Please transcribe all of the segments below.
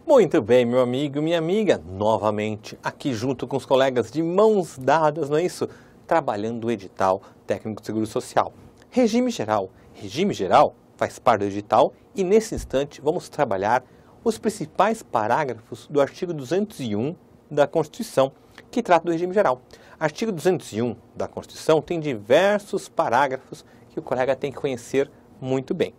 Muito bem, meu amigo e minha amiga, novamente aqui junto com os colegas de mãos dadas, não é isso? Trabalhando o edital técnico de seguro social. Regime geral. Regime geral faz parte do edital e nesse instante vamos trabalhar os principais parágrafos do artigo 201 da Constituição, que trata do regime geral. Artigo 201 da Constituição tem diversos parágrafos que o colega tem que conhecer muito bem.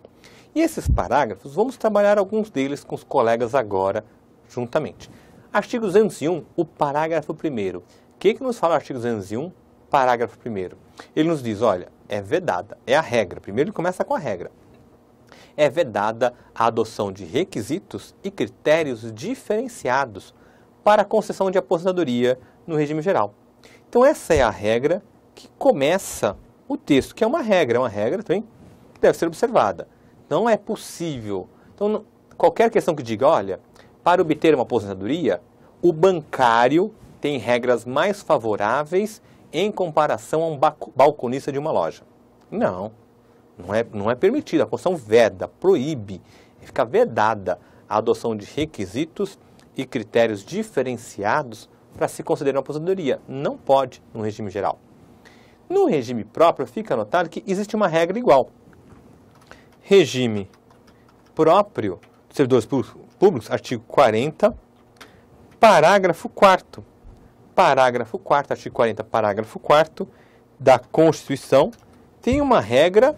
E esses parágrafos, vamos trabalhar alguns deles com os colegas agora, juntamente. Artigo 201, o parágrafo 1º. O que nos fala o artigo 201, parágrafo 1º? Ele nos diz, olha, é vedada, é a regra. Primeiro ele começa com a regra. É vedada a adoção de requisitos e critérios diferenciados para a concessão de aposentadoria no regime geral. Então essa é a regra que começa o texto, que é uma regra também que deve ser observada. Não é possível. Então, qualquer questão que diga, olha, para obter uma aposentadoria, o bancário tem regras mais favoráveis em comparação a um balconista de uma loja. Não é permitido. A Constituição veda, proíbe, fica vedada a adoção de requisitos e critérios diferenciados para se conceder uma aposentadoria. Não pode no regime geral. No regime próprio, fica anotado que existe uma regra igual. Regime próprio dos servidores públicos, artigo 40, parágrafo 4º. Parágrafo 4º, artigo 40, parágrafo 4º da Constituição, tem uma regra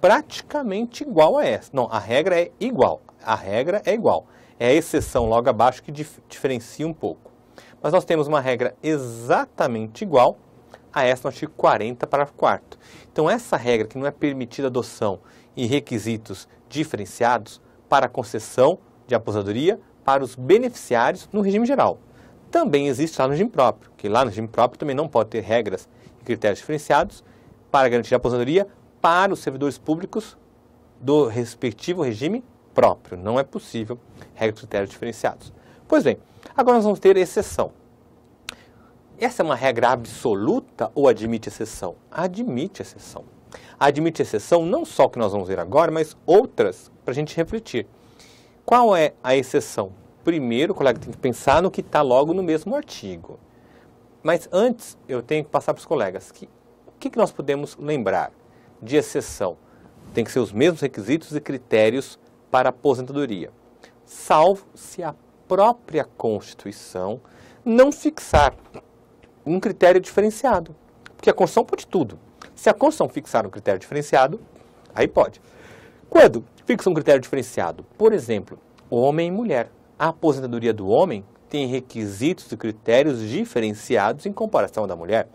praticamente igual a essa. Não, a regra é igual. A regra é igual. É a exceção logo abaixo que diferencia um pouco. Mas nós temos uma regra exatamente igual a essa no artigo 40, parágrafo 4º. Então, essa regra que não é permitida adoção e requisitos diferenciados para a concessão de aposentadoria para os beneficiários no regime geral. Também existe lá no regime próprio, que lá no regime próprio também não pode ter regras e critérios diferenciados para garantir a aposentadoria para os servidores públicos do respectivo regime próprio. Não é possível regras e critérios diferenciados. Pois bem, agora nós vamos ter exceção. Essa é uma regra absoluta ou admite exceção? Admite exceção. Admite exceção não só o que nós vamos ver agora, mas outras para a gente refletir. Qual é a exceção? Primeiro, o colega tem que pensar no que está logo no mesmo artigo. Mas antes, eu tenho que passar para os colegas o que nós podemos lembrar de exceção. Tem que ser os mesmos requisitos e critérios para a aposentadoria, salvo se a própria Constituição não fixar um critério diferenciado. Porque a Constituição pode tudo. Se a Constituição fixar um critério diferenciado, aí pode. Quando fixa um critério diferenciado, por exemplo, homem e mulher, a aposentadoria do homem tem requisitos e critérios diferenciados em comparação à da mulher.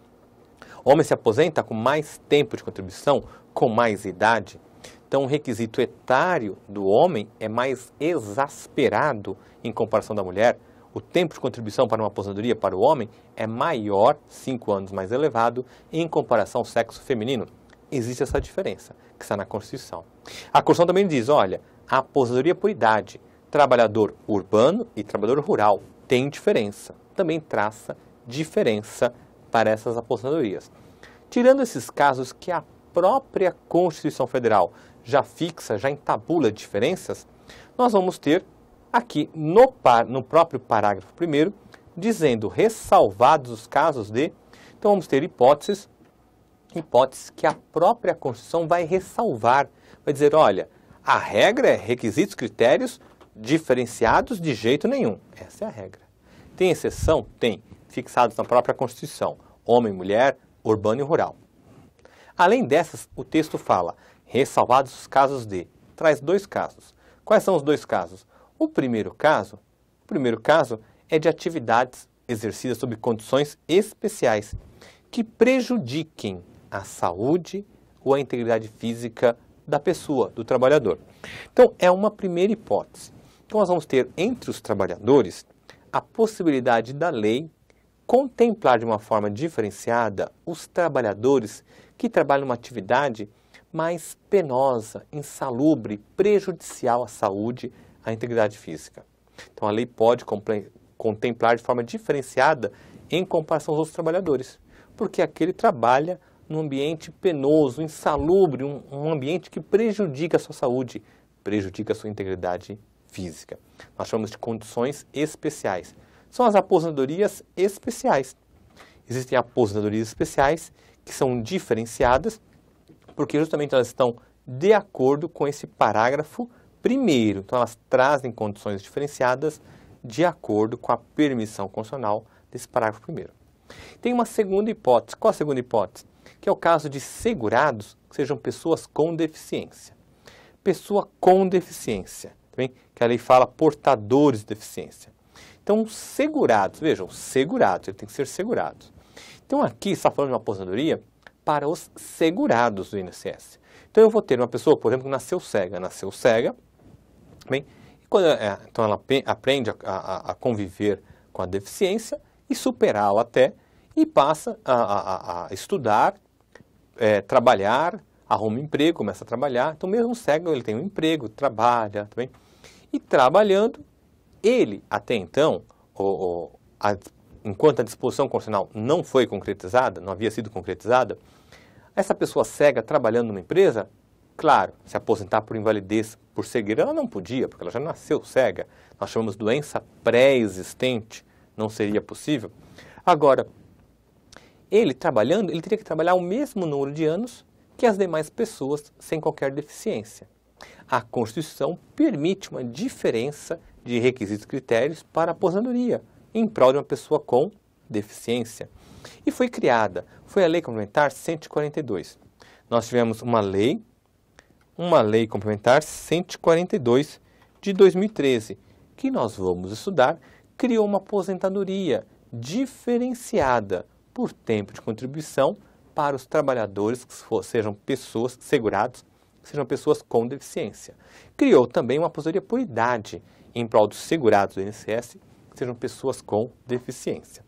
O homem se aposenta com mais tempo de contribuição, com mais idade. Então, o requisito etário do homem é mais exasperado em comparação da mulher. O tempo de contribuição para uma aposentadoria para o homem é maior, 5 anos mais elevado, em comparação ao sexo feminino. Existe essa diferença, que está na Constituição. A Constituição também diz, olha, a aposentadoria por idade, trabalhador urbano e trabalhador rural, tem diferença. Também traça diferença para essas aposentadorias. Tirando esses casos que a própria Constituição Federal já fixa, já entabula diferenças, nós vamos ter aqui no próprio parágrafo 1º, dizendo ressalvados os casos de... Então vamos ter hipóteses que a própria Constituição vai ressalvar. Vai dizer, olha, a regra é requisitos, critérios diferenciados de jeito nenhum. Essa é a regra. Tem exceção? Tem. Fixados na própria Constituição. Homem, mulher, urbano e rural. Além dessas, o texto fala, ressalvados os casos de... Traz 2 casos. Quais são os 2 casos? O primeiro caso é de atividades exercidas sob condições especiais que prejudiquem a saúde ou a integridade física da pessoa, do trabalhador. Então, é uma primeira hipótese. Então, nós vamos ter entre os trabalhadores a possibilidade da lei contemplar de uma forma diferenciada os trabalhadores que trabalham numa atividade mais penosa, insalubre, prejudicial à saúde, à integridade física. Então, a lei pode contemplar de forma diferenciada em comparação aos outros trabalhadores, porque aquele trabalha num ambiente penoso, insalubre, um ambiente que prejudica a sua saúde, prejudica a sua integridade física. Nós chamamos de condições especiais. São as aposentadorias especiais. Existem aposentadorias especiais que são diferenciadas porque justamente elas estão de acordo com esse parágrafo primeiro. Então, elas trazem condições diferenciadas de acordo com a permissão constitucional desse parágrafo primeiro. Tem uma segunda hipótese. Qual a segunda hipótese? Que é o caso de segurados que sejam pessoas com deficiência. Pessoa com deficiência, tá bem? Que a lei fala portadores de deficiência. Então, segurados, vejam, segurados, ele tem que ser segurados. Então, aqui está falando de uma aposentadoria para os segurados do INSS. Então, eu vou ter uma pessoa, por exemplo, que nasceu cega, bem, e quando, então ela aprende a conviver com a deficiência e superá-la até, e passa a estudar, trabalhar, arruma um emprego, começa a trabalhar. Então, mesmo cego, ele tem um emprego, trabalha, tá bem? E trabalhando, ele, até então, enquanto a disposição constitucional não foi concretizada, não havia sido concretizada, essa pessoa cega trabalhando numa empresa, claro, se aposentar por invalidez, por cegueira, ela não podia, porque ela já nasceu cega. Nós chamamos de doença pré-existente, não seria possível. Agora, ele trabalhando, ele teria que trabalhar o mesmo número de anos que as demais pessoas sem qualquer deficiência. A Constituição permite uma diferença de requisitos e critérios para a aposentadoria, em prol de uma pessoa com deficiência. E foi a Lei Complementar 142. Nós tivemos uma lei complementar 142 de 2013, que nós vamos estudar, criou uma aposentadoria diferenciada por tempo de contribuição para os trabalhadores que sejam pessoas segurados, que sejam pessoas com deficiência. Criou também uma aposentadoria por idade em prol dos segurados do INSS, que sejam pessoas com deficiência.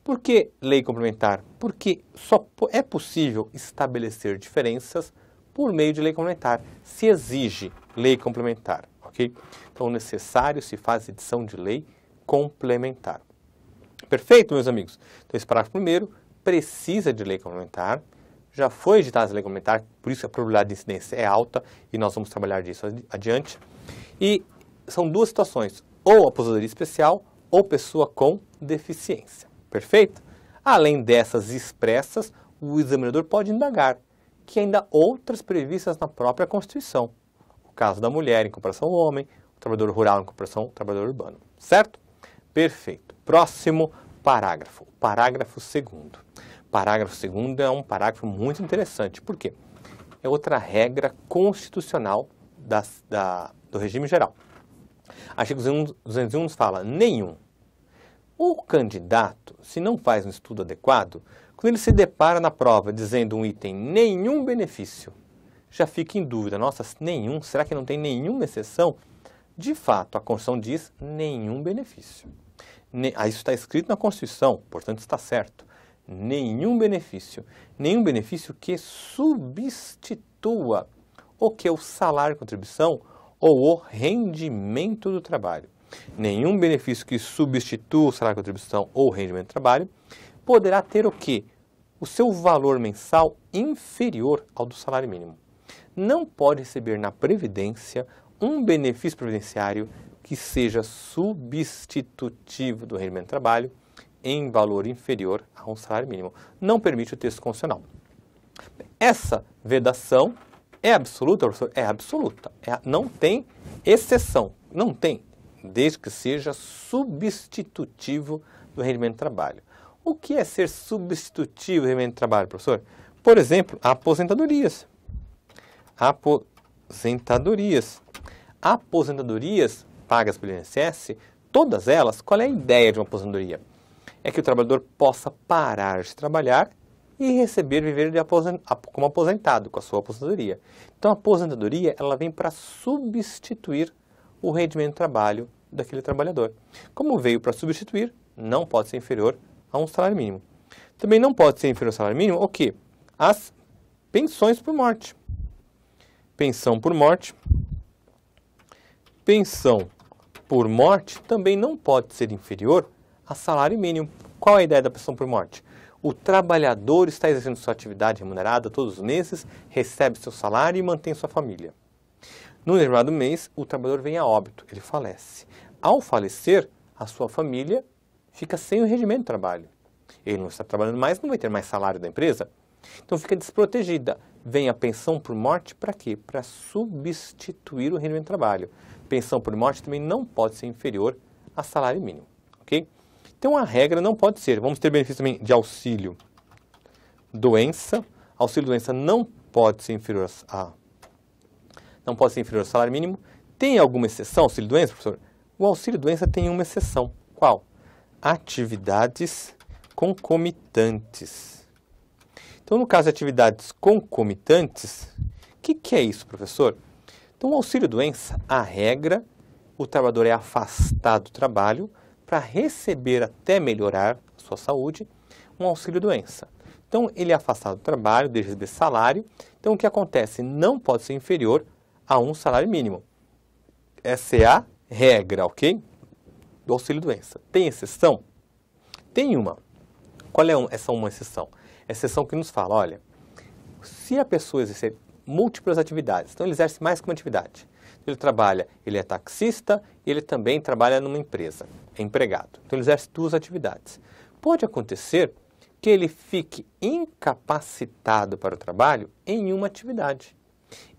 Por que lei complementar? Porque só é possível estabelecer diferenças por meio de lei complementar. Se exige lei complementar, ok? Então, necessário se faz edição de lei complementar. Perfeito, meus amigos? Então, esse parágrafo primeiro precisa de lei complementar. Já foi editada essa lei complementar, por isso a probabilidade de incidência é alta e nós vamos trabalhar disso adiante. E são duas situações, ou aposentadoria especial ou pessoa com deficiência. Perfeito? Além dessas expressas, o examinador pode indagar que ainda outras previstas na própria Constituição. O caso da mulher em comparação ao homem, o trabalhador rural em comparação ao trabalhador urbano. Certo? Perfeito. Próximo parágrafo. Parágrafo 2º. Parágrafo 2º é um parágrafo muito interessante. Por quê? É outra regra constitucional do regime geral. Artigo 201 nos fala, nenhum. O candidato, se não faz um estudo adequado, quando ele se depara na prova dizendo um item, nenhum benefício, já fica em dúvida, nossa, nenhum, será que não tem nenhuma exceção? De fato, a Constituição diz nenhum benefício. Isso está escrito na Constituição, portanto está certo. Nenhum benefício que substitua o que é o salário de contribuição ou o rendimento do trabalho. Nenhum benefício que substitua o salário de contribuição ou o rendimento do trabalho poderá ter o quê? O seu valor mensal inferior ao do salário mínimo. Não pode receber na Previdência um benefício previdenciário que seja substitutivo do rendimento do trabalho em valor inferior a um salário mínimo. Não permite o texto constitucional. Essa vedação é absoluta, professor? É absoluta. Não tem exceção. Não tem. Desde que seja substitutivo do rendimento do trabalho. O que é ser substitutivo do rendimento do trabalho, professor? Por exemplo, aposentadorias. Aposentadorias pagas pelo INSS, todas elas, qual é a ideia de uma aposentadoria? É que o trabalhador possa parar de trabalhar e viver como aposentado, com a sua aposentadoria. Então, a aposentadoria ela vem para substituir o rendimento do trabalho daquele trabalhador. Como veio para substituir, não pode ser inferior a um salário mínimo. Também não pode ser inferior ao salário mínimo o quê? As pensões por morte. Pensão por morte também não pode ser inferior a salário mínimo. Qual é a ideia da pensão por morte? O trabalhador está exercendo sua atividade remunerada todos os meses, recebe seu salário e mantém sua família. num determinado mês, o trabalhador vem a óbito, ele falece. Ao falecer, a sua família fica sem o rendimento do trabalho. Ele não está trabalhando mais, não vai ter mais salário da empresa. Então fica desprotegida. Vem a pensão por morte para quê? Para substituir o rendimento do trabalho. Pensão por morte também não pode ser inferior a salário mínimo, ok? Então a regra não pode ser. Vamos ter benefício também de auxílio doença. Auxílio doença não pode ser inferior ao salário mínimo. Tem alguma exceção auxílio doença, professor? O auxílio doença tem uma exceção. Qual? Atividades concomitantes. Então, no caso de atividades concomitantes, o que é isso, professor? Então, o auxílio-doença, a regra, o trabalhador é afastado do trabalho para receber até melhorar a sua saúde, um auxílio-doença. Então, ele é afastado do trabalho, deixa de receber salário. Então, o que acontece? Não pode ser inferior a um salário mínimo. Essa é a regra, ok? Do auxílio-doença. Tem exceção? Tem uma. Qual é essa uma exceção? A exceção que nos fala, olha, se a pessoa exercer múltiplas atividades, então ele exerce mais que uma atividade. Ele trabalha, ele é taxista e ele também trabalha numa empresa, é empregado. Então ele exerce duas atividades. Pode acontecer que ele fique incapacitado para o trabalho em uma atividade.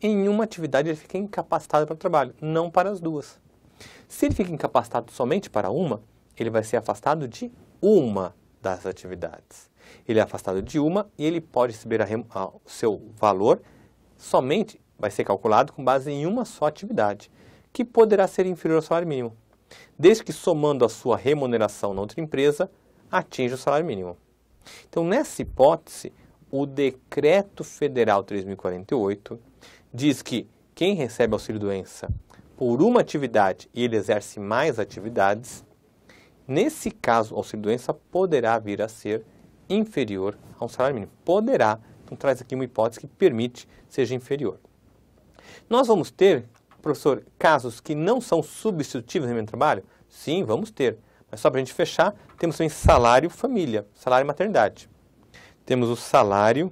Em uma atividade ele fica incapacitado para o trabalho, não para as duas. Se ele fica incapacitado somente para uma, ele vai ser afastado de uma das atividades. Ele é afastado de uma e ele pode receber o seu valor somente, vai ser calculado com base em uma só atividade, que poderá ser inferior ao salário mínimo, desde que somando a sua remuneração na outra empresa, atinja o salário mínimo. Então, nessa hipótese, o Decreto Federal 3048 diz que quem recebe auxílio-doença por uma atividade e ele exerce mais atividades, nesse caso, o auxílio-doença poderá vir a ser inferior a um salário mínimo. Poderá. Então, traz aqui uma hipótese que permite seja inferior. Nós vamos ter, professor, casos que não são substitutivos do rendimento do trabalho? Sim, vamos ter. Mas só para a gente fechar, temos também salário família, salário maternidade. Temos o salário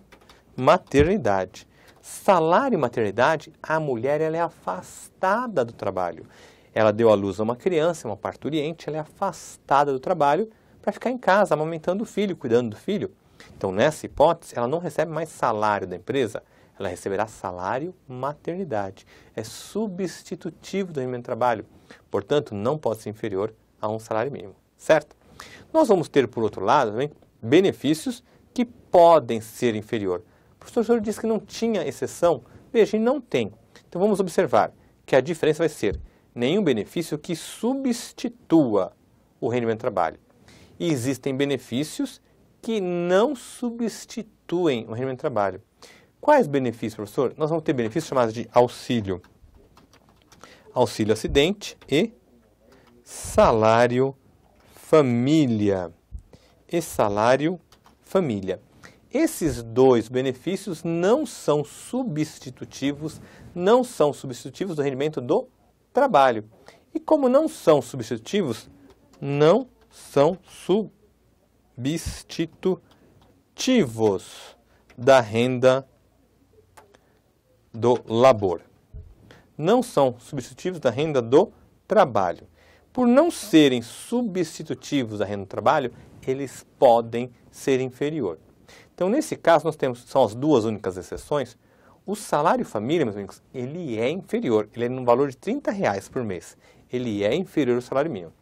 maternidade. Salário maternidade, a mulher ela é afastada do trabalho. Ela deu à luz a uma criança, uma parturiente, ela é afastada do trabalho para ficar em casa, amamentando o filho, cuidando do filho. Então, nessa hipótese, ela não recebe mais salário da empresa, ela receberá salário maternidade. É substitutivo do rendimento do trabalho, portanto, não pode ser inferior a um salário mínimo, certo? Nós vamos ter, por outro lado, também, benefícios que podem ser inferior. O professor disse que não tinha exceção. Veja, não tem. Então, vamos observar que a diferença vai ser nenhum benefício que substitua o rendimento do trabalho. E existem benefícios que não substituem o rendimento do trabalho. Quais benefícios, professor? Nós vamos ter benefícios chamados de auxílio acidente e salário família. Esses dois benefícios não são substitutivos do rendimento do trabalho. E como não são substitutivos, não são substitutivos da renda do labor. Não são substitutivos da renda do trabalho. Por não serem substitutivos da renda do trabalho, eles podem ser inferior. Então, nesse caso, nós temos, são as duas únicas exceções, o salário família, meus amigos, ele é inferior, ele é no valor de R$30 por mês. Ele é inferior ao salário mínimo.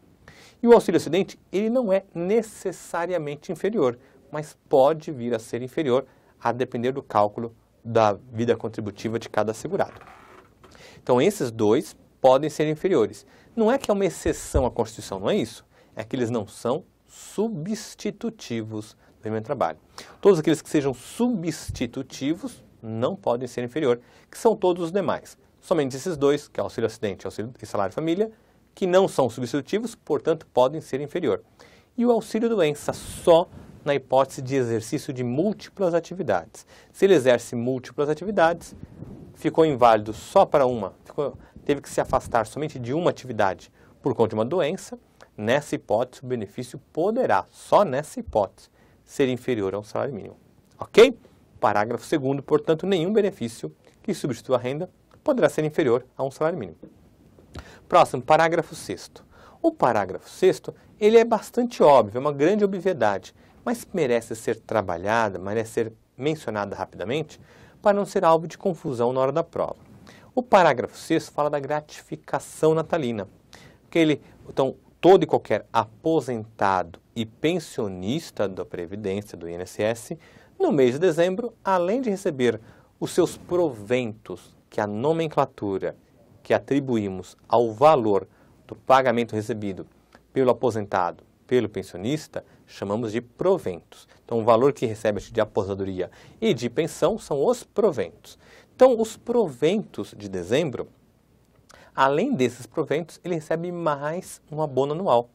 E o auxílio acidente, ele não é necessariamente inferior, mas pode vir a ser inferior a depender do cálculo da vida contributiva de cada segurado. Então, esses dois podem ser inferiores. Não é que é uma exceção à Constituição, não é isso. É que eles não são substitutivos do rendimento do trabalho. Todos aqueles que sejam substitutivos não podem ser inferior, que são todos os demais. Somente esses dois, que é auxílio acidente e salário família, que não são substitutivos, portanto, podem ser inferior. E o auxílio doença só na hipótese de exercício de múltiplas atividades. Se ele exerce múltiplas atividades, ficou inválido só para uma, teve que se afastar somente de uma atividade por conta de uma doença, nessa hipótese o benefício poderá, só nessa hipótese, ser inferior ao salário mínimo. Ok? Parágrafo 2º, portanto, nenhum benefício que substitua a renda poderá ser inferior a um salário mínimo. Próximo, parágrafo 6º. O parágrafo 6º, ele é bastante óbvio, é uma grande obviedade, mas merece ser trabalhada, merece ser mencionada rapidamente, para não ser alvo de confusão na hora da prova. O parágrafo 6º fala da gratificação natalina. Então, todo e qualquer aposentado e pensionista da Previdência, do INSS, no mês de dezembro, além de receber os seus proventos, que a nomenclatura que atribuímos ao valor do pagamento recebido pelo aposentado, pelo pensionista, chamamos de proventos. Então, o valor que recebe de aposentadoria e de pensão são os proventos. Então, os proventos de dezembro, além desses proventos, ele recebe mais um abono anual.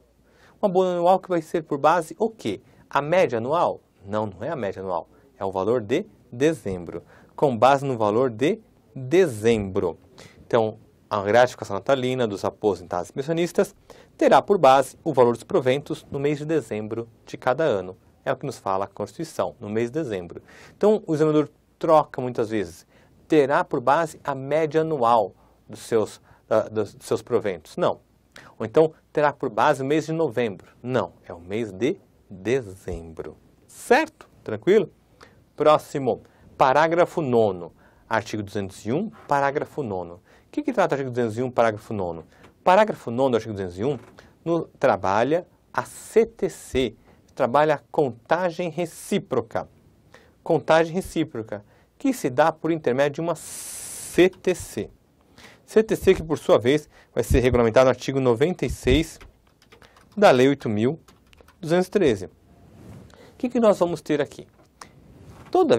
Um abono anual que vai ser por base o quê? A média anual? Não, não é a média anual. É o valor de dezembro, com base no valor de dezembro. Então, a gratificação natalina dos aposentados e pensionistas terá por base o valor dos proventos no mês de dezembro de cada ano. É o que nos fala a Constituição, no mês de dezembro. Então, o examinador troca muitas vezes. Terá por base a média anual dos seus proventos? Não. Ou então, terá por base o mês de novembro? Não, é o mês de dezembro. Certo? Tranquilo? Próximo, parágrafo 9º, artigo 201, parágrafo 9º. O que trata o artigo 201, parágrafo 9º? Parágrafo 9º do artigo 201 trabalha a CTC, trabalha a contagem recíproca. Contagem recíproca, que se dá por intermédio de uma CTC. CTC que, por sua vez, vai ser regulamentado no artigo 96 da Lei 8.213. O que nós vamos ter aqui?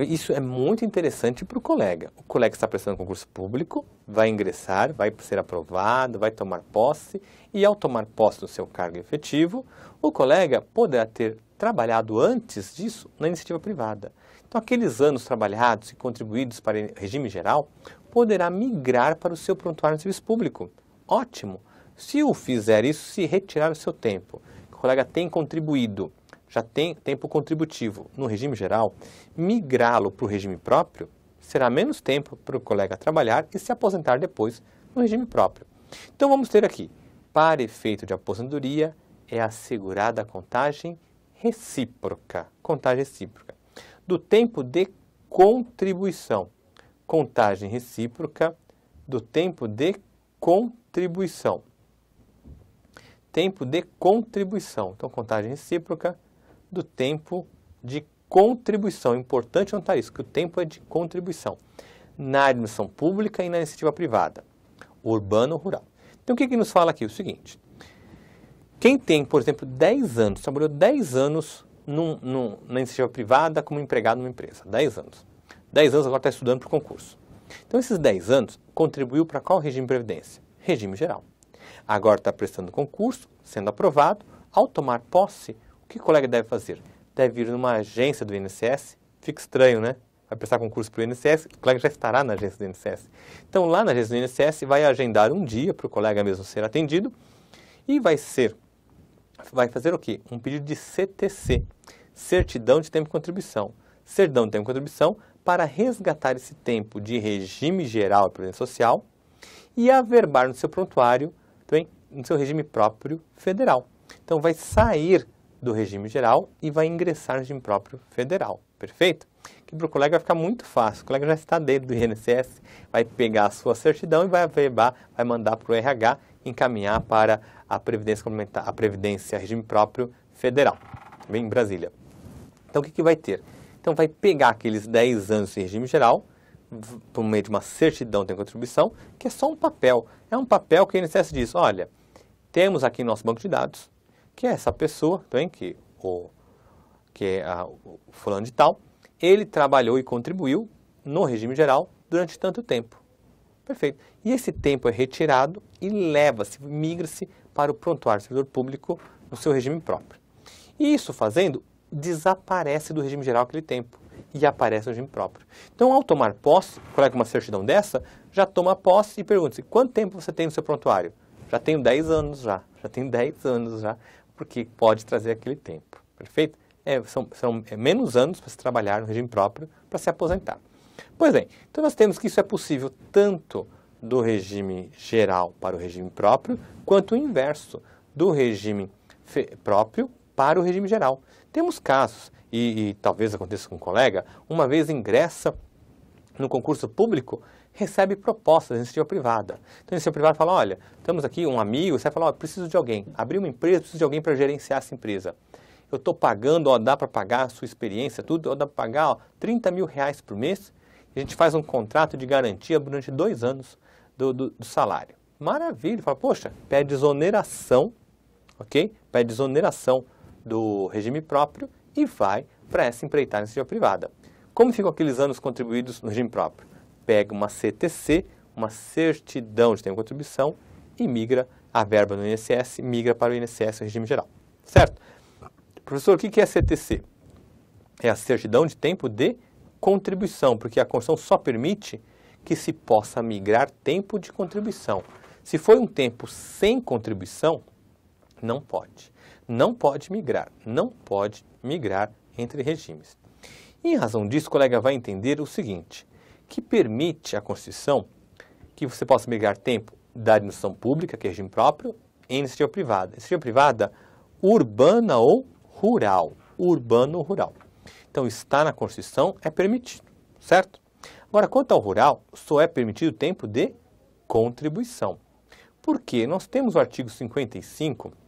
Isso é muito interessante para o colega. O colega está prestando concurso público, vai ingressar, vai ser aprovado, vai tomar posse, e ao tomar posse do seu cargo efetivo, o colega poderá ter trabalhado antes disso na iniciativa privada. Então, aqueles anos trabalhados e contribuídos para o regime geral, poderá migrar para o seu prontuário no serviço público. Ótimo! Se o fizer isso, se retirar o seu tempo, o colega tem contribuído, já tem tempo contributivo no regime geral, migrá-lo para o regime próprio, será menos tempo para o colega trabalhar e se aposentar depois no regime próprio. Então, vamos ter aqui, para efeito de aposentadoria, é assegurada a contagem recíproca. Contagem recíproca. Do tempo de contribuição. Contagem recíproca do tempo de contribuição. Tempo de contribuição. Então, contagem recíproca do tempo de contribuição. Importante notar isso, que o tempo é de contribuição. Na administração pública e na iniciativa privada. Urbano ou rural. Então, o que nos fala aqui? O seguinte. Quem tem, por exemplo, 10 anos, trabalhou 10 anos na iniciativa privada como empregado numa empresa. 10 anos. 10 anos agora está estudando para o concurso. Então, esses 10 anos contribuiu para qual regime de previdência? Regime geral. Agora está prestando concurso, sendo aprovado. Ao tomar posse, o que o colega deve fazer? Deve ir numa agência do INSS. Fica estranho, né? Vai prestar concurso para o INSS, o colega já estará na agência do INSS. Então, lá na agência do INSS, vai agendar um dia para o colega mesmo ser atendido e vai fazer o quê? Um pedido de CTC, Certidão de Tempo de Contribuição. Certidão de Tempo de Contribuição para resgatar esse tempo de regime geral e previdência social e averbar no seu prontuário, também no seu regime próprio federal. Então, vai sair do regime geral e vai ingressar no regime próprio federal. Perfeito? Que para o colega vai ficar muito fácil. O colega já está dentro do INSS, vai pegar a sua certidão e vai averbar, vai mandar para o RH encaminhar para a Previdência Complementar, a Previdência Regime Próprio Federal, também em Brasília. Então, o que vai ter? Então, vai pegar aqueles 10 anos de regime geral, por meio de uma certidão de contribuição, que é só um papel. É um papel que o INSS diz, olha, temos aqui nosso banco de dados, que é essa pessoa, também, que é o fulano de tal, ele trabalhou e contribuiu no regime geral durante tanto tempo. Perfeito. E esse tempo é retirado e leva-se, migra-se para o prontuário do servidor público no seu regime próprio. E isso fazendo, desaparece do regime geral aquele tempo e aparece no regime próprio. Então, ao tomar posse, colega uma certidão dessa, já toma posse e pergunta-se, quanto tempo você tem no seu prontuário? Já tenho 10 anos já tenho 10 anos já, porque pode trazer aquele tempo. Perfeito? São menos anos para se trabalhar no regime próprio para se aposentar. Pois bem, então nós temos que isso é possível tanto do regime geral para o regime próprio, quanto o inverso, do regime próprio para o regime geral. Temos casos, e talvez aconteça com um colega, uma vez ingressa no concurso público, recebe propostas de iniciativa privada. Então, a iniciativa privada fala, olha, estamos aqui, um amigo, você vai falar, preciso de alguém, abrir uma empresa, preciso de alguém para gerenciar essa empresa. Eu estou pagando, ó, dá para pagar a sua experiência, tudo, ó, dá para pagar, ó, 30 mil reais por mês, e a gente faz um contrato de garantia durante 2 anos do salário. Maravilha, fala, poxa, pede exoneração, ok? Pede exoneração do regime próprio e vai para essa empreitada iniciativa privada. Como ficam aqueles anos contribuídos no regime próprio? Pega uma CTC, uma certidão de tempo de contribuição e migra a verba no INSS, migra para o INSS, o regime geral. Certo? Professor, o que é CTC? É a certidão de tempo de contribuição, porque a Constituição só permite que se possa migrar tempo de contribuição. Se for um tempo sem contribuição, não pode. Não pode migrar. Não pode migrar entre regimes. Em razão disso, o colega vai entender o seguinte, que permite a Constituição que você possa migrar tempo da administração pública, que é regime próprio, em iniciativa privada. Iniciativa privada urbana ou rural. Urbano ou rural. Então, está na Constituição, é permitido, certo? Agora, quanto ao rural, só é permitido tempo de contribuição. Por quê? Nós temos o artigo 55,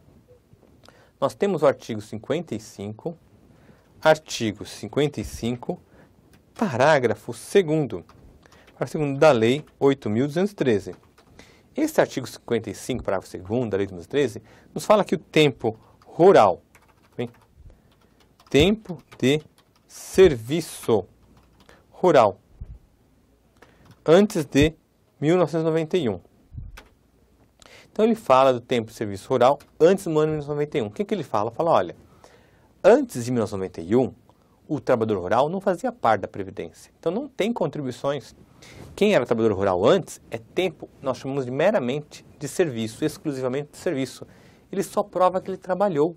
parágrafo 2º, da Lei 8.213. Esse artigo 55, parágrafo 2º da Lei 8.213, nos fala que o tempo rural, tempo de serviço rural, antes de 1991. Então, ele fala do tempo de serviço rural antes do ano de 1991. O que ele fala? Fala, olha, antes de 1991, o trabalhador rural não fazia parte da Previdência. Então, não tem contribuições. Quem era trabalhador rural antes é tempo, nós chamamos de meramente de serviço, exclusivamente de serviço. Ele só prova que ele trabalhou.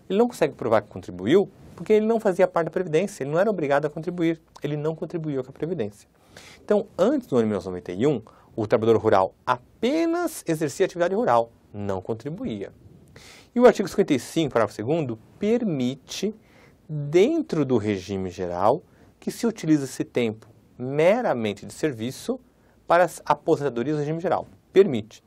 Ele não consegue provar que contribuiu porque ele não fazia parte da Previdência. Ele não era obrigado a contribuir. Ele não contribuiu com a Previdência. Então, antes do ano de 1991, o trabalhador rural apenas exercia atividade rural, não contribuía. E o artigo 55, parágrafo 2º, permite, dentro do regime geral, que se utilize esse tempo meramente de serviço para as aposentadorias do regime geral. Permite.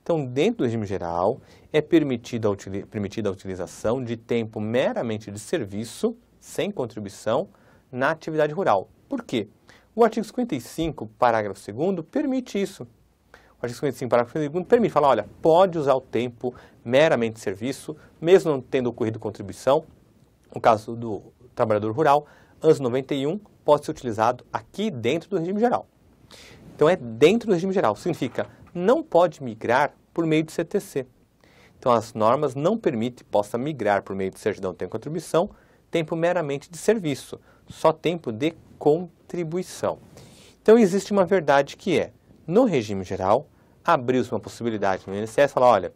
Então, dentro do regime geral, é permitida a utilização de tempo meramente de serviço, sem contribuição, na atividade rural. Por quê? O artigo 55, parágrafo 2º, permite isso. O artigo 55, parágrafo 2º, permite falar, olha, pode usar o tempo meramente de serviço, mesmo não tendo ocorrido contribuição. No caso do trabalhador rural, antes de 91, pode ser utilizado aqui dentro do regime geral. Então, é dentro do regime geral. Significa, não pode migrar por meio de CTC. Então, as normas não permitem que possa migrar por meio de certidão de tempo de contribuição, tempo meramente de serviço, só tempo de contribuição. Então, existe uma verdade que é, no regime geral, abriu-se uma possibilidade no INSS, falar, olha,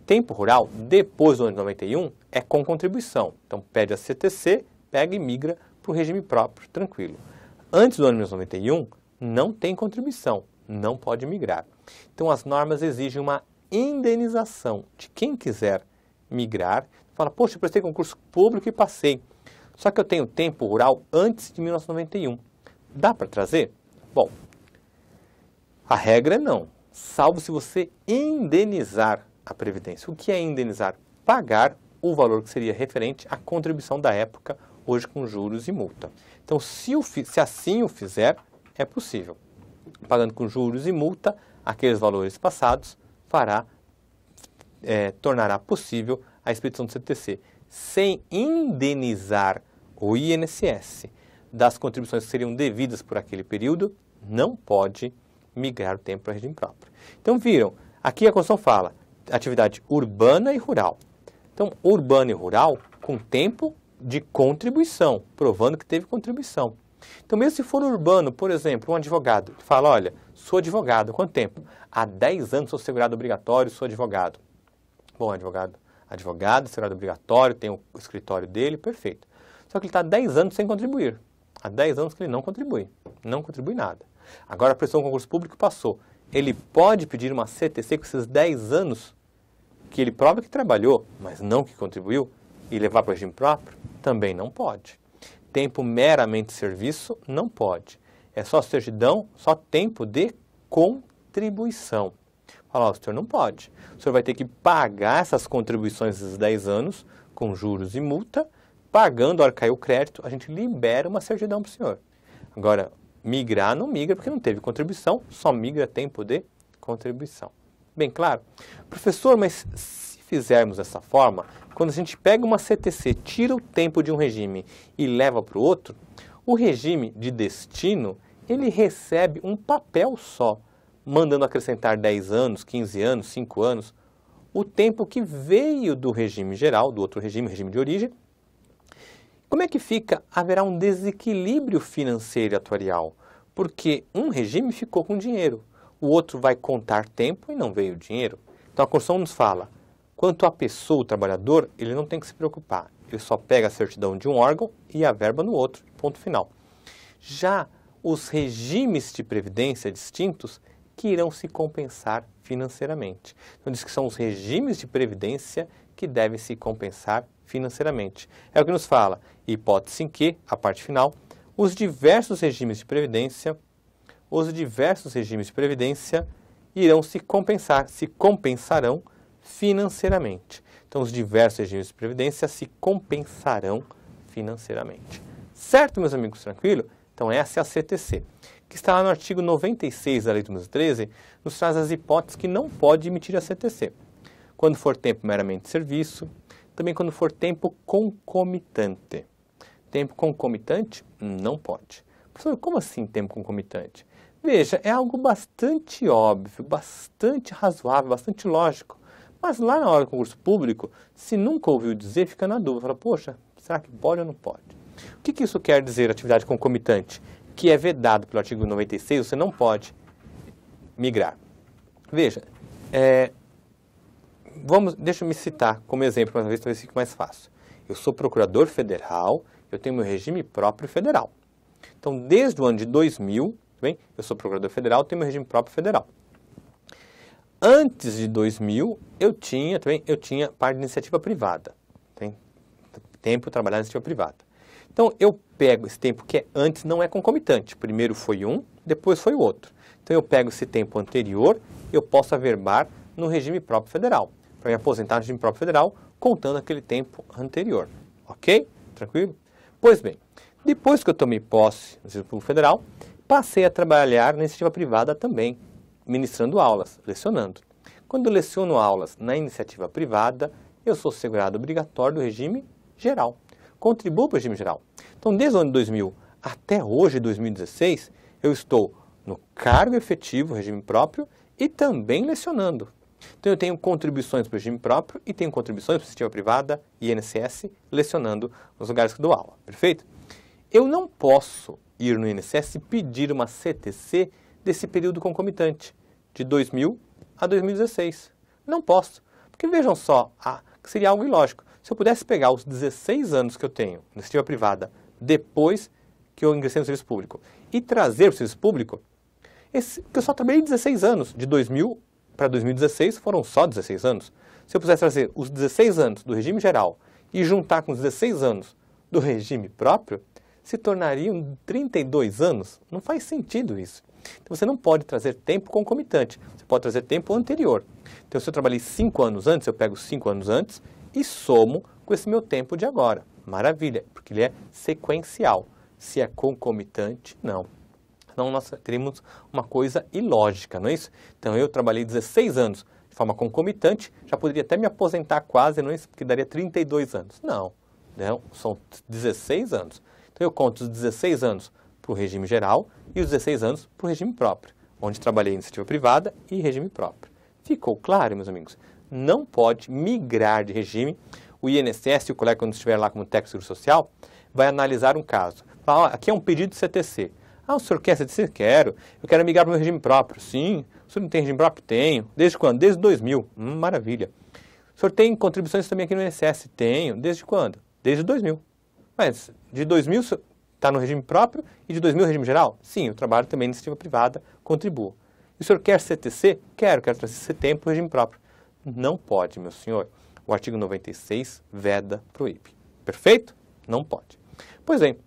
tempo rural, depois do ano de 91, é com contribuição. Então, pede a CTC, pega e migra para o regime próprio, tranquilo. Antes do ano de 1991, não tem contribuição, não pode migrar. Então, as normas exigem uma indenização de quem quiser migrar. Fala, poxa, eu prestei concurso público e passei. Só que eu tenho tempo rural antes de 1991. Dá para trazer? Bom, a regra é não, salvo se você indenizar a Previdência. O que é indenizar? Pagar o valor que seria referente à contribuição da época, hoje com juros e multa. Então, se assim o fizer, é possível. Pagando com juros e multa, aqueles valores passados, tornará possível a expedição do CTC. Sem indenizar o INSS das contribuições que seriam devidas por aquele período, não pode migrar o tempo para o regime próprio. Então, viram, aqui a Constituição fala atividade urbana e rural. Então, urbana e rural com tempo de contribuição, provando que teve contribuição. Então, mesmo se for urbano, por exemplo, um advogado que fala, olha, sou advogado, quanto tempo? Há 10 anos sou segurado obrigatório, sou advogado. Bom, advogado, segurado obrigatório, tem o escritório dele, perfeito. Só que ele está há 10 anos sem contribuir. Há 10 anos que ele não contribui nada. Agora prestou um concurso público e passou. ele pode pedir uma CTC com esses 10 anos que ele prova que trabalhou, mas não que contribuiu, e levar para o regime próprio? Também não pode. Tempo meramente serviço? Não pode. É só certidão, só tempo de contribuição. Fala, o senhor não pode. O senhor vai ter que pagar essas contribuições desses 10 anos, com juros e multa, pagando, a hora que caiu o crédito, a gente libera uma certidão para o senhor. Agora, migrar não migra porque não teve contribuição, só migra tempo de contribuição. Bem claro? Professor, mas se fizermos dessa forma, quando a gente pega uma CTC, tira o tempo de um regime e leva para o outro, o regime de destino, ele recebe um papel só, mandando acrescentar 10 anos, 15 anos, 5 anos, o tempo que veio do regime geral, do outro regime, regime de origem. Como é que fica? Haverá um desequilíbrio financeiro e atuarial, porque um regime ficou com dinheiro, o outro vai contar tempo e não veio dinheiro. Então a Constituição nos fala, quanto à pessoa, o trabalhador, ele não tem que se preocupar, ele só pega a certidão de um órgão e a verba no outro, ponto final. Já os regimes de previdência distintos que irão se compensar financeiramente. Então diz que são os regimes de previdência que devem se compensar financeiramente. É o que nos fala, hipótese em que, a parte final, os diversos regimes de previdência irão se compensar, se compensarão financeiramente. Então os diversos regimes de previdência se compensarão financeiramente. Certo, meus amigos, tranquilo? Então essa é a CTC, que está lá no artigo 96 da Lei de 2013, nos traz as hipóteses que não pode emitir a CTC. Quando for tempo meramente serviço, também quando for tempo concomitante. Tempo concomitante, não pode. Professor, como assim tempo concomitante? Veja, é algo bastante óbvio, bastante razoável, bastante lógico. Mas lá na hora do concurso público, se nunca ouviu dizer, fica na dúvida. Fala, poxa, será que pode ou não pode? O que isso quer dizer, atividade concomitante? Que é vedado pelo artigo 96, você não pode migrar. Veja, deixa eu me citar como exemplo, mais uma vez, talvez fique mais fácil. Eu sou procurador federal, eu tenho meu regime próprio federal. Então, desde o ano de 2000, bem, eu sou procurador federal, tenho meu regime próprio federal. Antes de 2000, eu tinha parte de iniciativa privada. Tem tempo trabalhar em iniciativa privada. Então, eu pego esse tempo que é antes, não é concomitante. Primeiro foi um, depois foi o outro. Então, eu pego esse tempo anterior, eu posso averbar no regime próprio federal, para me aposentar no regime próprio federal, contando aquele tempo anterior. Ok? Tranquilo? Pois bem, depois que eu tomei posse no Serviço Público Federal, passei a trabalhar na iniciativa privada também, ministrando aulas, lecionando. Quando eu leciono aulas na iniciativa privada, eu sou segurado obrigatório do regime geral. Contribuo para o regime geral. Então, desde o ano de 2000 até hoje, 2016, eu estou no cargo efetivo, regime próprio, e também lecionando. Então, eu tenho contribuições para o regime próprio e tenho contribuições para a iniciativa privada, INSS, lecionando nos lugares que dou aula. Perfeito? Eu não posso ir no INSS e pedir uma CTC desse período concomitante, de 2000 a 2016. Não posso. Porque vejam só, que seria algo ilógico. Se eu pudesse pegar os 16 anos que eu tenho na iniciativa privada, depois que eu ingressei no serviço público, e trazer para o serviço público, porque eu só trabalhei 16 anos, de 2000 para 2016 foram só 16 anos. Se eu pudesse trazer os 16 anos do regime geral e juntar com os 16 anos do regime próprio, se tornariam 32 anos. Não faz sentido isso. Então você não pode trazer tempo concomitante, você pode trazer tempo anterior. Então se eu trabalhei 5 anos antes, eu pego 5 anos antes e somo com esse meu tempo de agora. Maravilha, porque ele é sequencial. Se é concomitante, não. Então nós teríamos uma coisa ilógica, não é isso? Então eu trabalhei 16 anos de forma concomitante, já poderia até me aposentar quase, não é isso? Porque daria 32 anos. Não, são 16 anos. Então eu conto os 16 anos para o regime geral e os 16 anos para o regime próprio, onde trabalhei em iniciativa privada e regime próprio. Ficou claro, meus amigos? Não pode migrar de regime. O INSS, o colega, quando estiver lá como técnico de seguro social, vai analisar um caso. Fala, aqui é um pedido de CTC. O senhor quer CTC? Quero. Eu quero migrar para o meu regime próprio. Sim. O senhor não tem regime próprio? Tenho. Desde quando? Desde 2000. Maravilha. O senhor tem contribuições também aqui no INSS? Tenho. Desde quando? Desde 2000. Mas de 2000 está no regime próprio e de 2000 no regime geral? Sim, eu trabalho também na iniciativa privada, contribuo. E o senhor quer CTC? Quero trazer tempo, regime próprio. Não pode, meu senhor. O artigo 96 veda, proíbe. Perfeito? Não pode. Pois bem,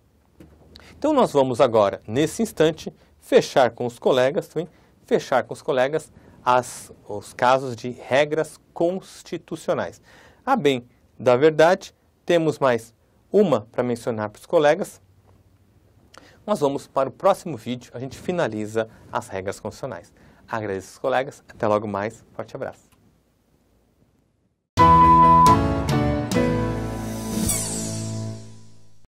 então nós vamos agora, nesse instante, fechar com os colegas os casos de regras constitucionais. A bem da verdade, temos mais uma para mencionar para os colegas. Nós vamos para o próximo vídeo, a gente finaliza as regras constitucionais. Agradeço os colegas, até logo mais, forte abraço.